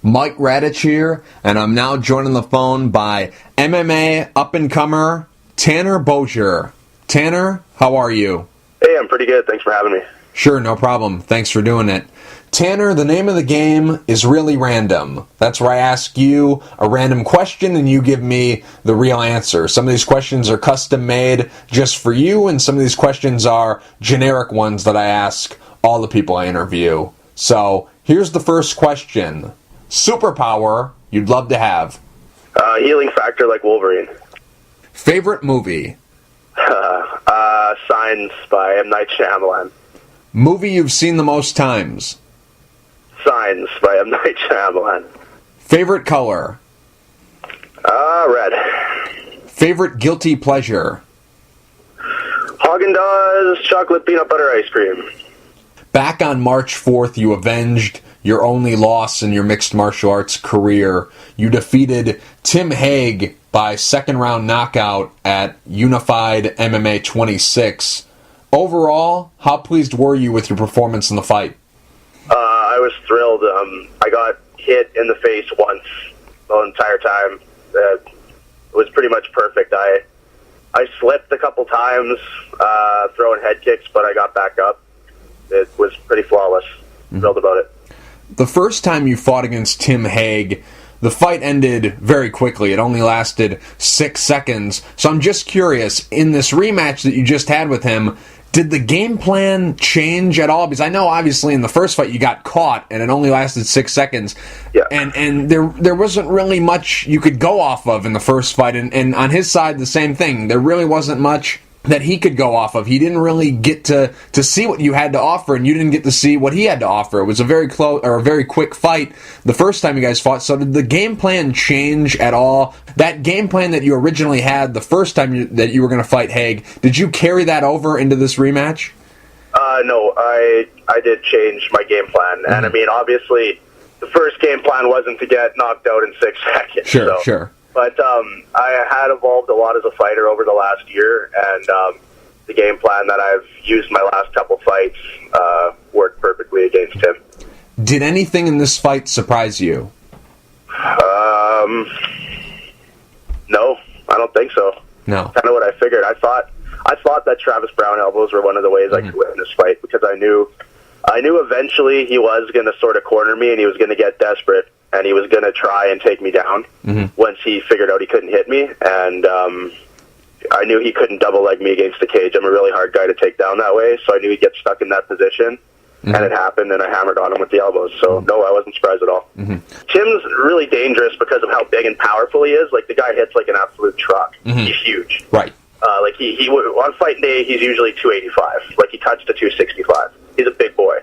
Mike Radich here, and I'm now joined on the phone by MMA up-and-comer Tanner Boser. Tanner, how are you? Hey, I'm pretty good. Thanks for having me. Sure, no problem. Thanks for doing it. Tanner, the name of the game is really random. That's where I ask you a random question and you give me the real answer. Some of these questions are custom made just for you, and some of these questions are generic ones that I ask all the people I interview. So, here's the first question. Superpower you'd love to have? Healing factor like Wolverine. Favorite movie? Signs by M. Night Shyamalan. Movie you've seen the most times? Signs by M. Night Shyamalan. Favorite color? Red. Favorite guilty pleasure? Haagen-Dazs chocolate peanut butter ice cream. Back on March 4th, you avenged your only loss in your mixed martial arts career. You defeated Tim Hague by second-round knockout at Unified MMA 26. Overall, how pleased were you with your performance in the fight? I was thrilled. I got hit in the face once the entire time. It was pretty much perfect. I slipped a couple times throwing head kicks, but I got back up. It was pretty flawless. Thrilled about it. The first time you fought against Tim Hague, the fight ended very quickly. It only lasted 6 seconds. So I'm just curious, in this rematch that you just had with him, did the game plan change at all? Because I know, obviously, in the first fight you got caught, and it only lasted 6 seconds. Yeah. And there wasn't really much you could go off of in the first fight. And on his side, the same thing. There really wasn't much that he could go off of. He didn't really get to see what you had to offer, and you didn't get to see what he had to offer. It was a very close or a very quick fight the first time you guys fought. So did the game plan change at all? That game plan that you originally had the first time that you were going to fight Hague, did you carry that over into this rematch? No, I did change my game plan. And I mean, obviously, the first game plan wasn't to get knocked out in 6 seconds. Sure. But I had evolved a lot as a fighter over the last year, and the game plan that I've used in my last couple fights worked perfectly against him. Did anything in this fight surprise you? No, I don't think so. No. Kind of what I figured. I thought that Travis Brown elbows were one of the ways I could win this fight, because I knew eventually he was going to sort of corner me, and he was going to get desperate, and he was going to try and take me down once he figured out he couldn't hit me. And I knew he couldn't double leg me against the cage. I'm a really hard guy to take down that way, so I knew he'd get stuck in that position. And it happened, and I hammered on him with the elbows. So, no, I wasn't surprised at all. Tim's really dangerous because of how big and powerful he is. Like, the guy hits like an absolute truck. He's huge. Right. Like, he on fight day, he's usually 285. Like, he touched a 265. He's a big boy.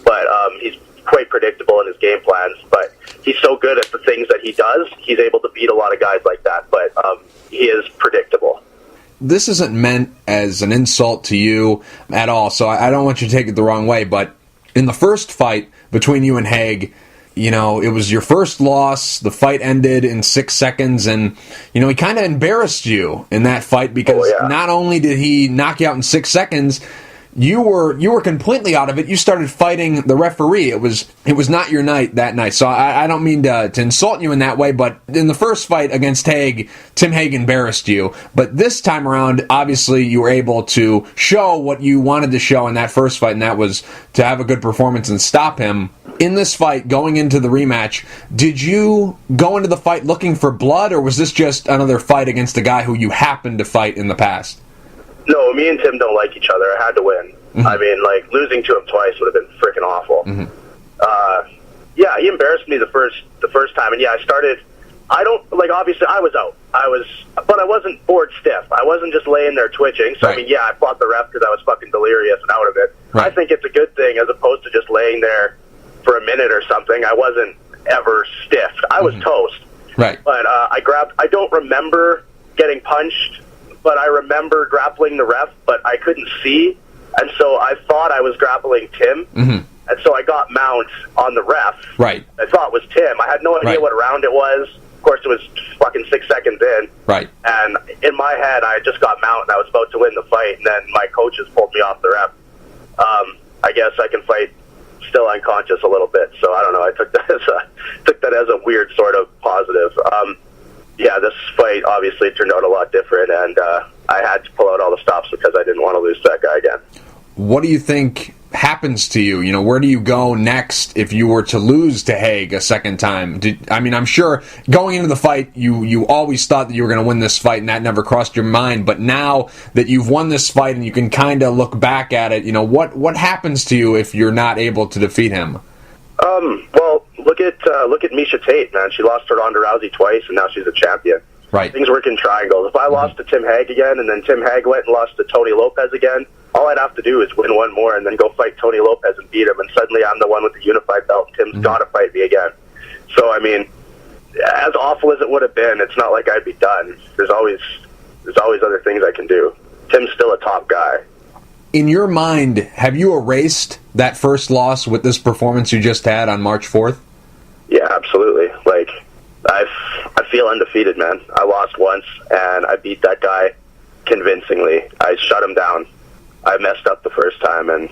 But he's quite predictable in his game plans. But he's so good at the things that he does, he's able to beat a lot of guys like that. But he is predictable. This isn't meant as an insult to you at all, so I don't want you to take it the wrong way, but in the first fight between you and Hague, you know, it was your first loss. The fight ended in 6 seconds, and, you know, he kind of embarrassed you in that fight because not only did he knock you out in 6 seconds, you were completely out of it. You started fighting the referee. It was not your night that night. So I don't mean to insult you in that way, but in the first fight against Hague, Tim Hague embarrassed you. But this time around, obviously, you were able to show what you wanted to show in that first fight, and that was to have a good performance and stop him. In this fight, going into the rematch, did you go into the fight looking for blood, or was this just another fight against a guy who you happened to fight in the past? No, me and Tim don't like each other. I had to win. I mean, like, losing to him twice would have been freaking awful. Yeah, he embarrassed me the first time, and yeah, obviously I was out. But I wasn't bored stiff. I wasn't just laying there twitching. So, I mean, yeah, I fought the ref because I was fucking delirious and out of it. Right. I think it's a good thing as opposed to just laying there for a minute or something. I wasn't ever stiffed. I was toast. Right. But I don't remember getting punched, but I remember grappling the ref, but I couldn't see, and so I thought I was grappling Tim, and so I got mount on the ref. Right. I thought it was Tim. I had no idea what round it was. Of course, it was fucking 6 seconds in. Right. And in my head, I just got mount, and I was about to win the fight, and then my coaches pulled me off the ref. I guess I can fight still unconscious a little bit. So I don't know. I took that as a weird sort of positive. Yeah, this fight obviously turned out a lot different, and I had to pull out all the stops because I didn't want to lose to that guy again. What do you think happens to you? Where do you go next if you were to lose to Hague a second time? I'm sure going into the fight, you always thought that you were going to win this fight, and that never crossed your mind. But now that you've won this fight and you can kind of look back at it, what happens to you if you're not able to defeat him? Well, look at Misha Tate, man. She lost to Ronda Rousey twice, and now she's a champion. Right. Things work in triangles. If I lost to Tim Hague again, and then Tim Hague went and lost to Tony Lopez again, all I'd have to do is win one more and then go fight Tony Lopez and beat him, and suddenly I'm the one with the unified belt. Tim's got to fight me again. So, as awful as it would have been, it's not like I'd be done. There's always other things I can do. Tim's still a top guy. In your mind, have you erased that first loss with this performance you just had on March 4th? Yeah, absolutely. I feel undefeated, man. I lost once, and I beat that guy convincingly. I shut him down. I messed up the first time and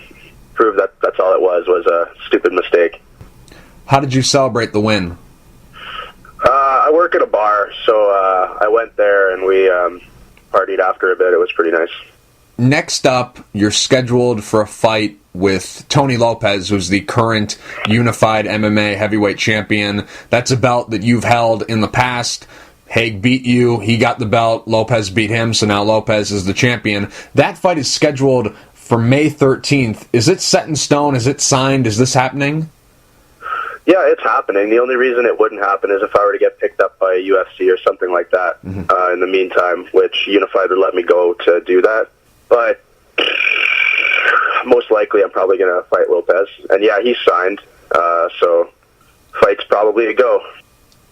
proved that that's all it was a stupid mistake. How did you celebrate the win? I work at a bar, so I went there and we partied after a bit. It was pretty nice. Next up, you're scheduled for a fight with Tony Lopez, who's the current unified MMA heavyweight champion. That's a belt that you've held in the past. Hague beat you, he got the belt, Lopez beat him, so now Lopez is the champion. That fight is scheduled for May 13th. Is it set in stone? Is it signed? Is this happening? Yeah, it's happening. The only reason it wouldn't happen is if I were to get picked up by a UFC or something like that in the meantime, which Unified would let me go to do that. But most likely I'm probably going to fight Lopez. And yeah, he's signed, so fight's probably a go.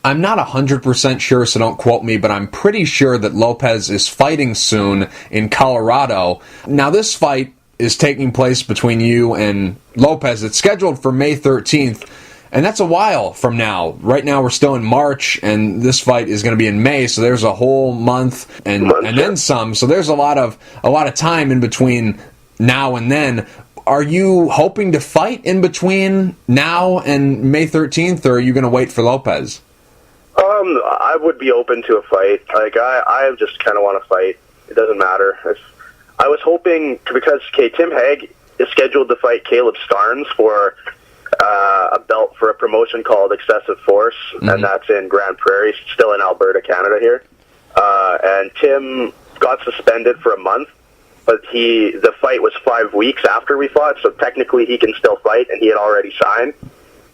I'm not 100% sure, so don't quote me, but I'm pretty sure that Lopez is fighting soon in Colorado. Now, this fight is taking place between you and Lopez. It's scheduled for May 13th, and that's a while from now. Right now, we're still in March, and this fight is going to be in May, so there's a whole month and then some. So there's a lot of time in between now and then. Are you hoping to fight in between now and May 13th, or are you going to wait for Lopez? I would be open to a fight. I just kind of want to fight. It doesn't matter. I was hoping, because Tim Hague is scheduled to fight Caleb Starnes for a belt for a promotion called Excessive Force, and that's in Grand Prairie, still in Alberta, Canada here. And Tim got suspended for a month, but the fight was 5 weeks after we fought, so technically he can still fight, and he had already signed.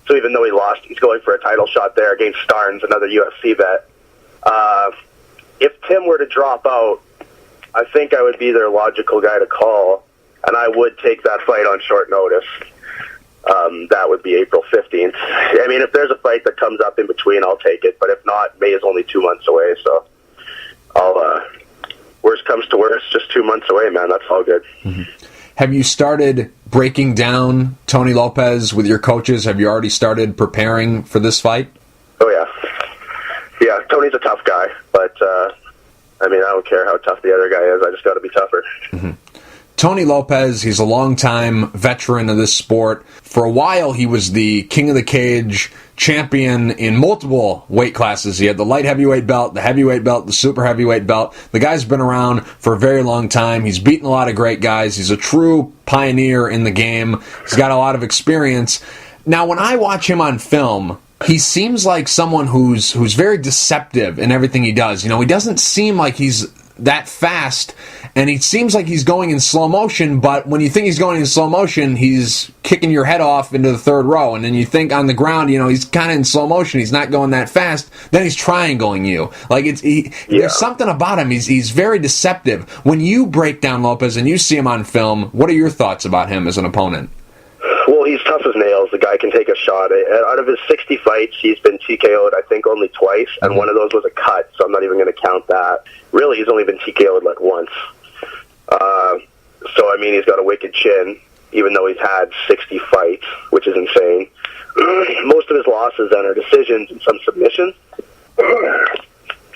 So even though he lost, he's going for a title shot there against Starnes, another UFC vet. If Tim were to drop out, I think I would be their logical guy to call, and I would take that fight on short notice. That would be April 15th. If there's a fight that comes up in between, I'll take it. But if not, May is only 2 months away, so worst comes to worst, just 2 months away, man. That's all good. Have you started breaking down Tony Lopez with your coaches? Have you already started preparing for this fight? Oh, yeah. Yeah, Tony's a tough guy, but, I don't care how tough the other guy is. I just got to be tougher. Tony Lopez, he's a longtime veteran of this sport. For a while, he was the King of the Cage champion in multiple weight classes. He had the light heavyweight belt, the heavyweight belt, the super heavyweight belt. The guy's been around for a very long time. He's beaten a lot of great guys. He's a true pioneer in the game. He's got a lot of experience. Now, when I watch him on film, he seems like someone who's very deceptive in everything he does. He doesn't seem like he's that fast, and he seems like he's going in slow motion, but when you think he's going in slow motion, he's kicking your head off into the third row, and then you think on the ground, he's kind of in slow motion, he's not going that fast, then he's triangling you. There's something about him, he's very deceptive. When you break down Lopez and you see him on film, what are your thoughts about him as an opponent? Well, he's tough as nails. The guy can take a shot. Out of his 60 fights, he's been TKO'd, I think, only twice, and one of those was a cut, so I'm not even going to count that. Really, he's only been TKO'd once. He's got a wicked chin, even though he's had 60 fights, which is insane. Most of his losses then are decisions and some submissions.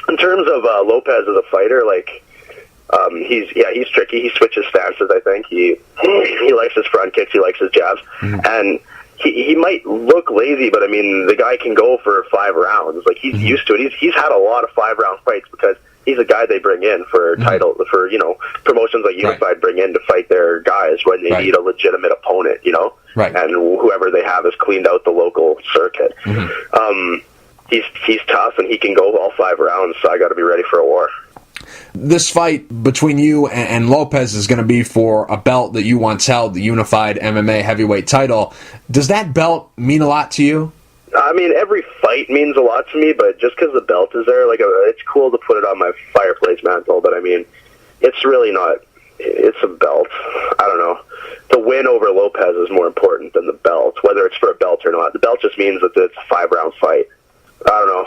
In terms of Lopez as a fighter, he's tricky. He switches stances, I think. He likes his front kicks. He likes his jabs. And he might look lazy, but I mean, the guy can go for 5 rounds. Like, he's used to it. He's had a lot of 5-round fights because he's a guy they bring in for title, for, promotions like Unified bring in to fight their guys when they need a legitimate opponent, Right. And whoever they have has cleaned out the local circuit. He's tough, and he can go all 5 rounds, so I got to be ready for a war. This fight between you and Lopez is going to be for a belt that you once held, the Unified MMA heavyweight title. Does that belt mean a lot to you? I mean, every fight means a lot to me, but just because the belt is there, it's cool to put it on my fireplace mantle, but I mean, it's really not. It's a belt. I don't know. The win over Lopez is more important than the belt, whether it's for a belt or not. The belt just means that it's a 5-round fight. I don't know.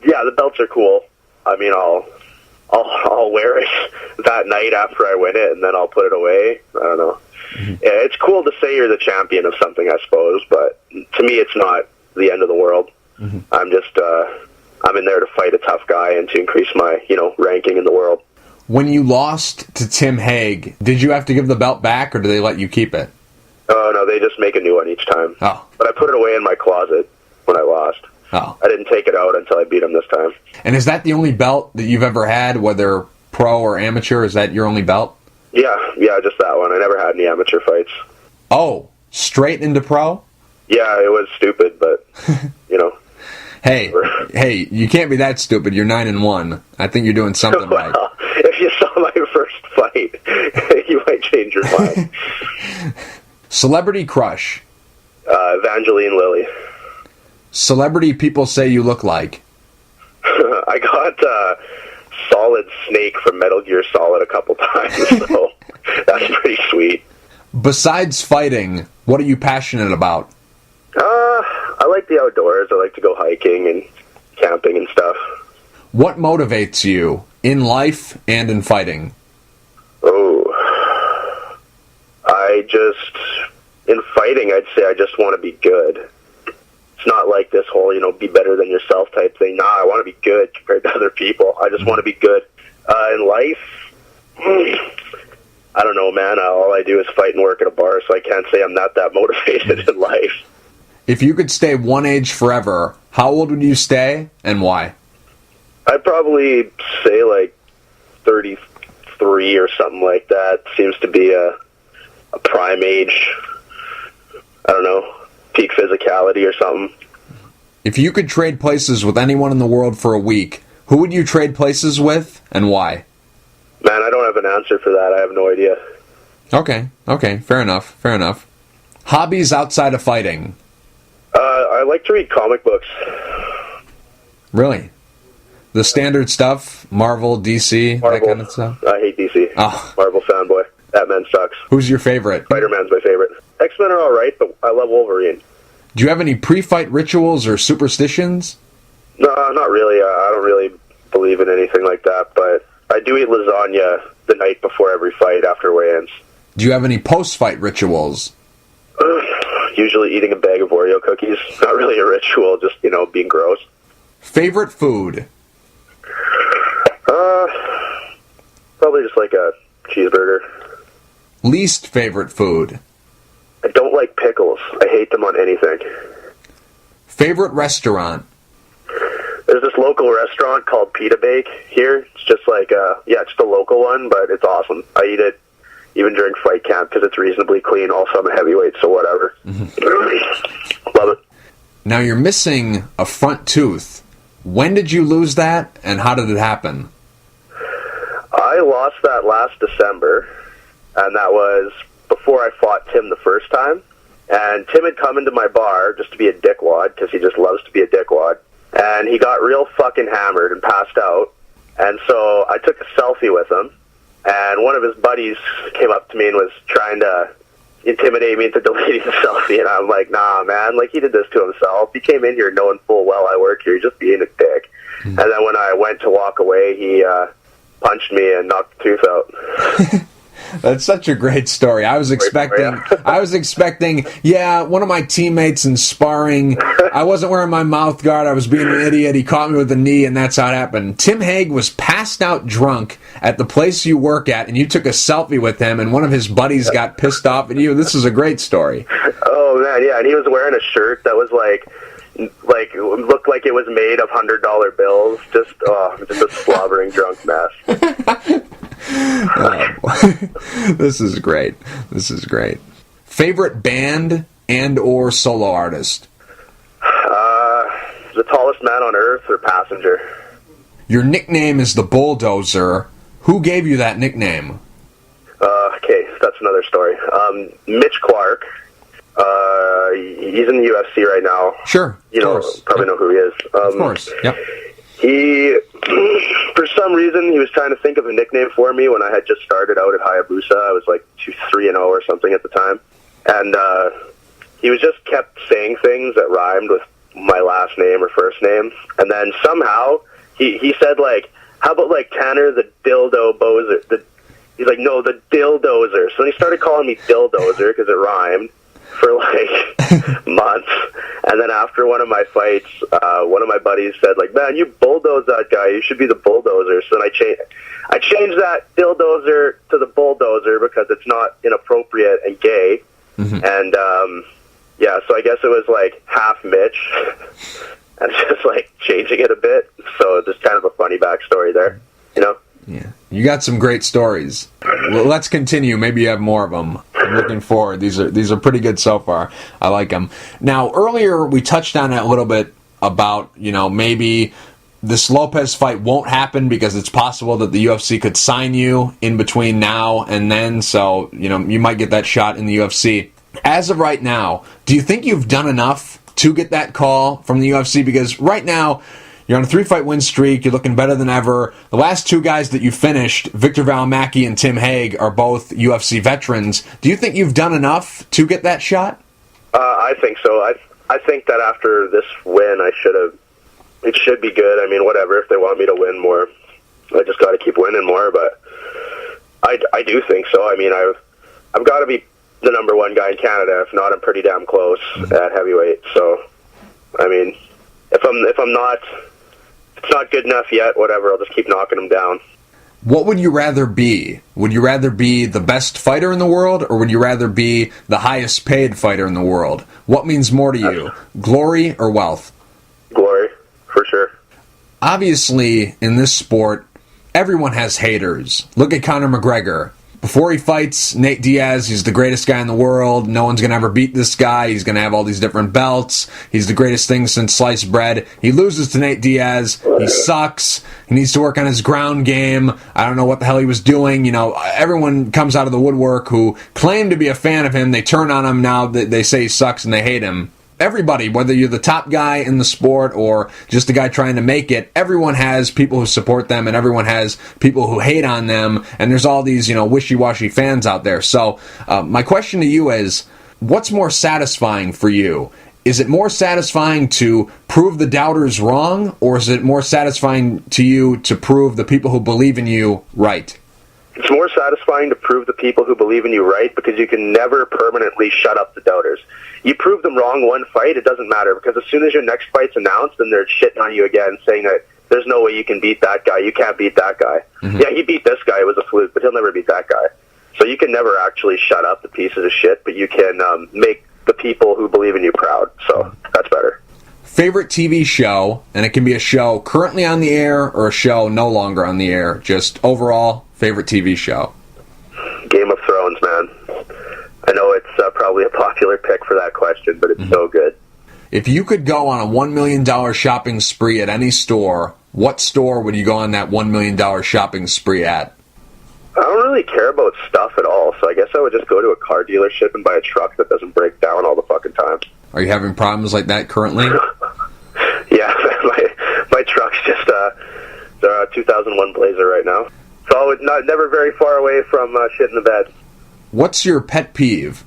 Yeah, the belts are cool. I mean, I'll wear it that night after I win it, and then I'll put it away. I don't know. Yeah, it's cool to say you're the champion of something, I suppose, but to me, it's not the end of the world. I'm just, I'm in there to fight a tough guy and to increase my, ranking in the world. When you lost to Tim Hague, did you have to give the belt back, or did they let you keep it? Oh, no, they just make a new one each time. Oh. But I put it away in my closet when I lost. Oh. I didn't take it out until I beat him this time. And is that the only belt that you've ever had, whether pro or amateur? Is that your only belt? Yeah, just that one. I never had any amateur fights. Oh, straight into pro? Yeah, it was stupid, but, Hey, you can't be that stupid. You're 9-1. I think you're doing something right. If you saw my first fight, you might change your mind. Celebrity crush. Evangeline Lilly. Celebrity people say you look like. I got Solid Snake from Metal Gear Solid a couple times, so that's pretty sweet. Besides fighting, what are you passionate about? I like the outdoors. I like to go hiking and camping and stuff. What motivates you in life and in fighting? Oh, in fighting, I'd say I just want to be good. It's not like this whole, be better than yourself type thing. Nah, I want to be good compared to other people. I just want to be good. In life, I don't know, man. All I do is fight and work at a bar, so I can't say I'm not that motivated in life. If you could stay one age forever, how old would you stay and why? I'd probably say 33 or something like that. Seems to be a prime age. I don't know, peak physicality or something. If you could trade places with anyone in the world for a week, who would you trade places with and why? Man, I don't have an answer for that. I have no idea. Okay, fair enough. Hobbies outside of fighting? I like to read comic books. Really? The standard stuff? Marvel, DC, Marvel. that kind of stuff? I hate DC. Oh. Marvel fanboy. Batman sucks. Who's your favorite? Spider-Man's my favorite. X-Men are alright, but I love Wolverine. Do you have any pre-fight rituals or superstitions? No, not really. I don't really believe in anything like that, but I do eat lasagna the night before every fight after weigh-ins. Do you have any post-fight rituals? Usually eating a bag of Oreo cookies. Not really a ritual, just, being gross. Favorite food? Probably just like a cheeseburger. Least favorite food? I don't like pickles. I hate them on anything. Favorite restaurant? There's this local restaurant called Pita Bake here. It's just it's a local one, but it's awesome. I eat it even during fight camp because it's reasonably clean. Also, I'm a heavyweight, so whatever. Love it. Now you're missing a front tooth. When did you lose that, and how did it happen? I lost that last December, and that was before I fought Tim the first time. And Tim had come into my bar just to be a dickwad, because he just loves to be a dickwad. And he got real fucking hammered and passed out. And so I took a selfie with him, and one of his buddies came up to me and was trying to intimidate me into deleting the selfie. And I'm like, nah, man, he did this to himself. He came in here knowing full well I work here. He's just being a dick. And then when I went to walk away, he punched me and knocked the tooth out. That's such a great story. I was expecting, one of my teammates in sparring, I wasn't wearing my mouth guard, I was being an idiot, he caught me with a knee, and that's how it happened. Tim Hague was passed out drunk at the place you work at, and you took a selfie with him, and one of his buddies got pissed off at you. This is a great story. Oh, Oh man, yeah, and he was wearing a shirt that was like looked like it was made of $100 bills. Just a slobbering drunk mess. This is great. This is great. Favorite band and or solo artist? The Tallest Man on Earth or Passenger. Your nickname is the Bulldozer. Who gave you that nickname? Okay, that's another story. Mitch Clark. He's in the UFC right now. Sure. Probably know who he is. Of course. Yep. He, for some reason, he was trying to think of a nickname for me when I had just started out at Hayabusa. I was like 3-0 or something at the time. And he was just kept saying things that rhymed with my last name or first name. And then somehow he said, like, how about, like, Tanner the Dildo Boser? He's like, no, the Dildozer. So then he started calling me Dildozer because it rhymed for, like, months. And then after one of my fights, one of my buddies said, like, man, you bulldoze that guy. You should be the Bulldozer. So then I changed that Dildozer to the Bulldozer because it's not inappropriate and gay. Mm-hmm. And, yeah, so I guess it was, like, half Mitch. And just, like, changing it a bit. So just kind of a funny backstory there, you know? Yeah. You got some great stories. Well, let's continue. Maybe you have more of them. I'm looking forward. These are pretty good so far. I like them. Now, earlier we touched on it a little bit about, maybe this Lopez fight won't happen because it's possible that the UFC could sign you in between now and then. So, you might get that shot in the UFC. As of right now, do you think you've done enough to get that call from the UFC? Because right now, you're on a 3-fight win streak. You're looking better than ever. The last two guys that you finished, Victor Valimaki and Tim Hague, are both UFC veterans. Do you think you've done enough to get that shot? I think so. I think that after this win, it should be good. I mean, whatever. If they want me to win more, I just got to keep winning more. But I do think so. I mean, I've got to be the number one guy in Canada. If not, I'm pretty damn close at heavyweight. So, I mean, if it's not good enough yet, whatever, I'll just keep knocking them down. What would you rather be? Would you rather be the best fighter in the world, or would you rather be the highest paid fighter in the world? What means more to you, glory or wealth? Glory, for sure. Obviously, in this sport, everyone has haters. Look at Conor McGregor. Before he fights Nate Diaz, he's the greatest guy in the world. No one's going to ever beat this guy. He's going to have all these different belts. He's the greatest thing since sliced bread. He loses to Nate Diaz. He sucks. He needs to work on his ground game. I don't know what the hell he was doing. Everyone comes out of the woodwork who claim to be a fan of him. They turn on him now. They say he sucks and they hate him. Everybody, whether you're the top guy in the sport or just a guy trying to make it, everyone has people who support them and everyone has people who hate on them, and there's all these, wishy-washy fans out there. So my question to you is, what's more satisfying for you? Is it more satisfying to prove the doubters wrong, or is it more satisfying to you to prove the people who believe in you right? It's more satisfying to prove the people who believe in you right, because you can never permanently shut up the doubters. You prove them wrong one fight, it doesn't matter, because as soon as your next fight's announced, then they're shitting on you again, saying that there's no way you can beat that guy, you can't beat that guy. Mm-hmm. Yeah, he beat this guy, it was a fluke, but he'll never beat that guy. So you can never actually shut up the pieces of shit, but you can make the people who believe in you proud, so that's better. Favorite TV show, and it can be a show currently on the air or a show no longer on the air, just overall favorite TV show? Game of Thrones, man. I know it's probably a popular pick for that question, but it's so good. If you could go on a $1 million shopping spree at any store, what store would you go on that $1 million shopping spree at? I don't really care about stuff at all, so I guess I would just go to a car dealership and buy a truck that doesn't break down all the fucking time. Are you having problems like that currently? Yeah, my truck's just a 2001 Blazer right now. So it's never very far away from shit in the bed. What's your pet peeve?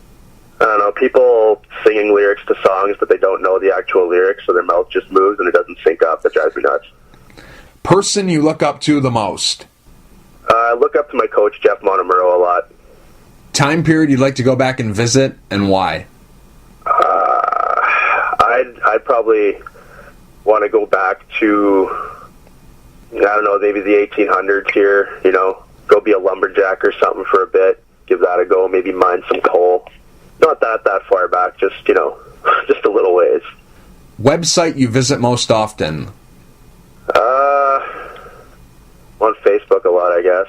I don't know, people singing lyrics to songs, but they don't know the actual lyrics, so their mouth just moves and it doesn't sync up. That drives me nuts. Person you look up to the most? I look up to my coach, Jeff Montemurro, a lot. Time period you'd like to go back and visit, and why? I'd probably want to go back to, I don't know, maybe the 1800s here, go be a lumberjack or something for a bit, give that a go, maybe mine some coal. Not that far back, just, just a little ways. Website you visit most often? On Facebook a lot, I guess.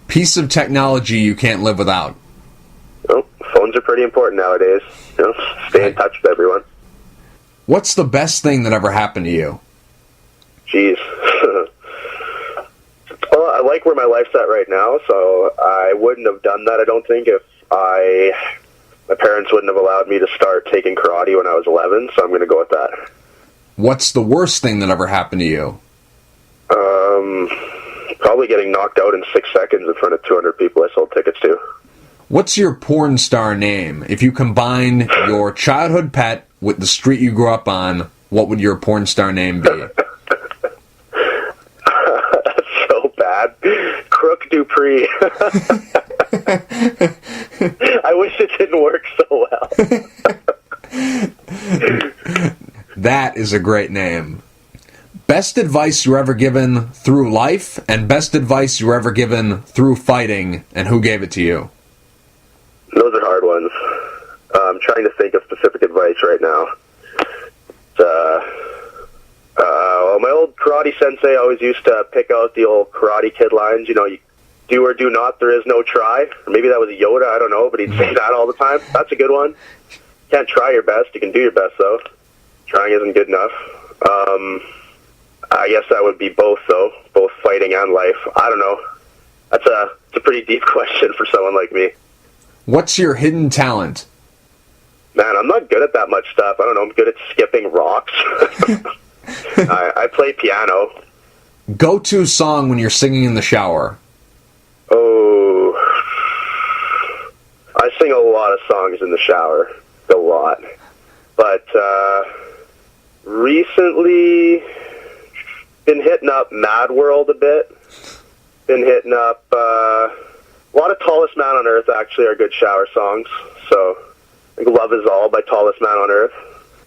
Piece of technology you can't live without? Oh, phones are pretty important nowadays. Stay in touch with everyone. What's the best thing that ever happened to you? Jeez. Well, I like where my life's at right now, so I wouldn't have done that, I don't think, if my parents wouldn't have allowed me to start taking karate when I was 11, so I'm going to go with that. What's the worst thing that ever happened to you? Probably getting knocked out in 6 seconds in front of 200 people I sold tickets to. What's your porn star name? If you combine your childhood pet with the street you grew up on, what would your porn star name be? That's so bad. Crook Dupree. I wish it didn't work so well. That is a great name. Best advice you were ever given through life, and best advice you were ever given through fighting, and who gave it to you? Those are hard ones. I'm trying to think of specific advice right now. Well, my old karate sensei always used to pick out the old Karate Kid lines, you do or do not, there is no try. Or maybe that was a Yoda, I don't know, but he'd say that all the time. That's a good one. You can't try your best, you can do your best, though. Trying isn't good enough. I guess that would be both, though. Both fighting and life. I don't know. It's a pretty deep question for someone like me. What's your hidden talent? Man, I'm not good at that much stuff. I don't know. I'm good at skipping rocks. I play piano. Go-to song when you're singing in the shower? Oh, I sing a lot of songs in the shower. A lot. But recently, been hitting up Mad World a bit. Been hitting up a lot of Tallest Man on Earth, actually, are good shower songs. So, I think Love Is All by Tallest Man on Earth.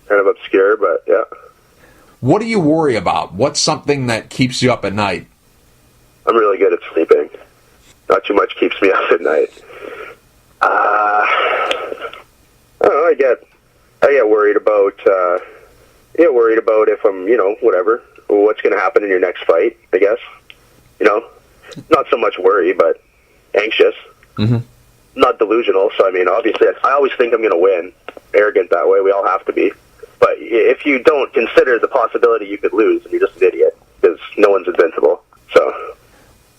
Kind of obscure, but yeah. What do you worry about? What's something that keeps you up at night? I'm really good at sleeping. Not too much keeps me up at night. I don't know, I get worried about if I'm, whatever, what's going to happen in your next fight, I guess. Not so much worry, but anxious. Mm-hmm. Not delusional, so obviously I always think I'm going to win. Arrogant that way, we all have to be. But if you don't consider the possibility you could lose, then you're just an idiot, because no one's invincible. So,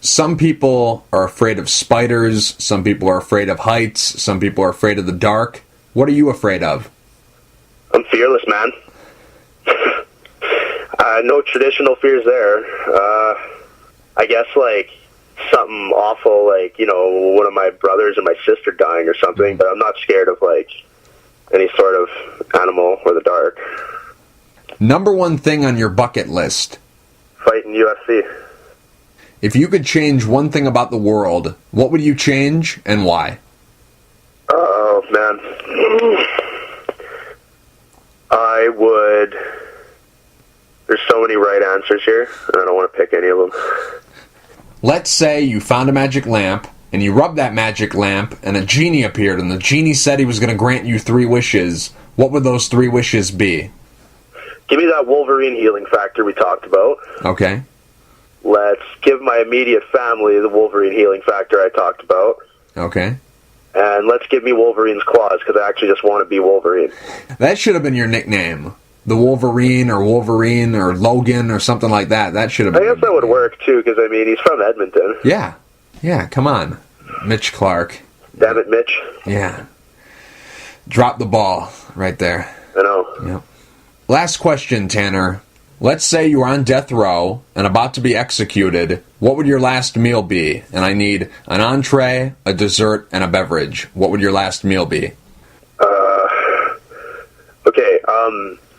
some people are afraid of spiders, some people are afraid of heights, some people are afraid of the dark. What are you afraid of? I'm fearless, man. No traditional fears there. I guess, something awful, one of my brothers or my sister dying or something, but I'm not scared of, any sort of animal or the dark. Number one thing on your bucket list? Fighting UFC. If you could change one thing about the world, what would you change and why? Oh, man. I would... There's so many right answers here, and I don't want to pick any of them. Let's say you found a magic lamp, and you rubbed that magic lamp, and a genie appeared, and the genie said he was going to grant you 3 wishes. What would those 3 wishes be? Give me that Wolverine healing factor we talked about. Okay. Let's give my immediate family the Wolverine healing factor I talked about. Okay. And let's give me Wolverine's claws, because I actually just want to be Wolverine. That should have been your nickname. The Wolverine or Logan or something like that. That should have been. I guess that would work, too, because, he's from Edmonton. Yeah, come on. Mitch Clark. Damn it, Mitch. Yeah. Drop the ball right there. I know. Yep. Last question, Tanner. Let's say you were on death row and about to be executed. What would your last meal be? And I need an entree, a dessert, and a beverage. What would your last meal be? Okay,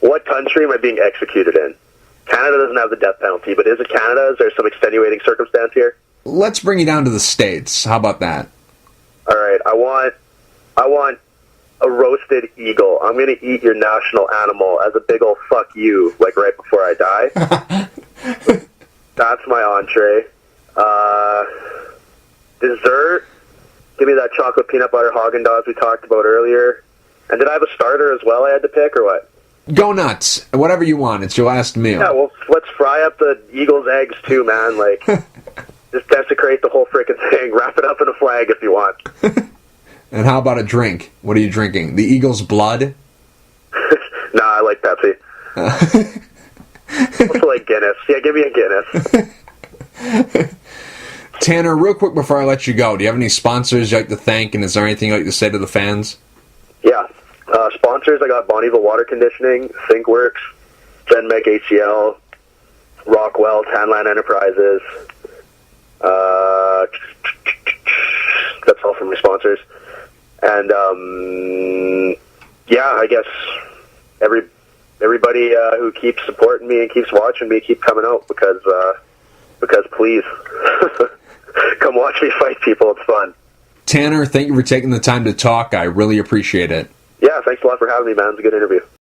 what country am I being executed in? Canada doesn't have the death penalty, but is it Canada? Is there some extenuating circumstance here? Let's bring you down to the States. How about that? All right, I want a roasted eagle. I'm going to eat your national animal as a big old fuck you, right before I die. That's my entree. Dessert, Give me that chocolate peanut butter Haagen-Dazs we talked about earlier. And did I have a starter as well I had to pick, or what? Go nuts. Whatever you want. It's your last meal. Yeah, well, let's fry up the Eagles' eggs, too, man. Like, just desecrate the whole frickin' thing. Wrap it up in a flag if you want. And how about a drink? What are you drinking? The Eagles' blood? Nah, I like Pepsi. Also like Guinness. Yeah, give me a Guinness. Tanner, real quick before I let you go, do you have any sponsors you'd like to thank, and is there anything you'd like to say to the fans? Yeah. Sponsors, I got Bonneville Water Conditioning, ThinkWorks, GenMec ACL, Rockwell, Tanland Enterprises. That's all from my sponsors. And, yeah, I guess everybody who keeps supporting me and keeps watching me, keep coming out, because please, come watch me fight people. It's fun. Tanner, thank you for taking the time to talk. I really appreciate it. Yeah, thanks a lot for having me, man. It was a good interview.